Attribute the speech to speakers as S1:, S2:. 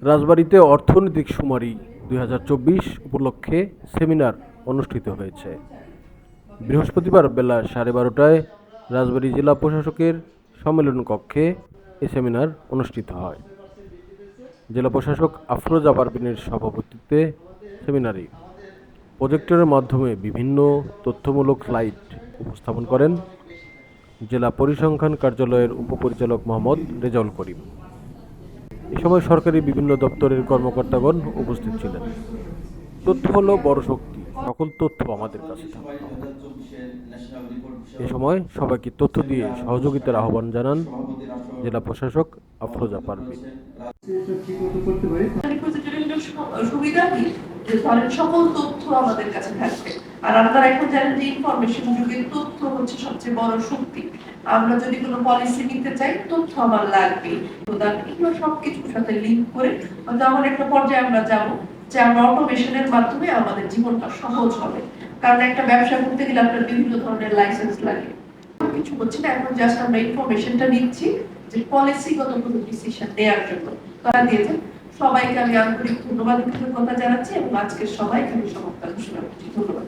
S1: রাজবাড়ীতে অর্থনৈতিক শুমারি ২০২৪ উপলক্ষে সেমিনার অনুষ্ঠিত হয়েছে। বৃহস্পতিবার বেলা 12:30টায় রাজবাড়ী জেলা প্রশাসকের সম্মেলন কক্ষে এ সেমিনার অনুষ্ঠিত হয়। জেলা প্রশাসক আফরোজা পারভীনের সভাপতিত্বে সেমিনারে প্রজেক্টরের মাধ্যমে বিভিন্ন তথ্যমূলক স্লাইড উপস্থাপন করেন জেলা পরিসংখ্যান কার্যালয়ের উপপরিচালক মোহাম্মদ রেজাউল করিম। এ সময় সরকারি বিভিন্ন দপ্তরের কর্মকর্তাগণ উপস্থিত ছিলেন। তথ্য হলো বড় শক্তি, সকল তথ্য আমাদের কাছে থাকতে হবে। এ সময় সবাইকে তথ্য দিয়ে সহযোগিতার আহ্বান জানান জেলা প্রশাসক আফরোজা পারভীন।
S2: সুবিধা কি যে ধরেন সকল তথ্য আমাদের কাছে থাকবে, আর আপনারা এখন জানেন যে ইনফরমেশন যুগের তথ্য হচ্ছে সবচেয়ে বড় শক্তি। আমরা যদি কোনো পলিসি নিতে চাই তথ্য আমার লাগবে, এগুলো সবকিছুর সাথে লিঙ্ক করে যখন একটা পর্যায়ে আমরা যাবো যে আমরা অটোমেশনের মাধ্যমে আমাদের জীবনটা সহজ হবে। কারণ একটা ব্যবসা করতে গেলে আপনার বিভিন্ন ধরনের লাইসেন্স লাগে, কিছু হচ্ছে না। এখন জাস্ট আমরা ইনফরমেশনটা নিচ্ছি যে পলিসিগত কোনো ডিসিশন নেওয়ার জন্য তারা দিয়েছেন। সবাইকে আমি আন্তরিক ধন্যবাদ কৃতজ্ঞতা জানাচ্ছি এবং আজকের সবাইকে আমি সমাপ্ত ঘোষণা করছি। ধন্যবাদ।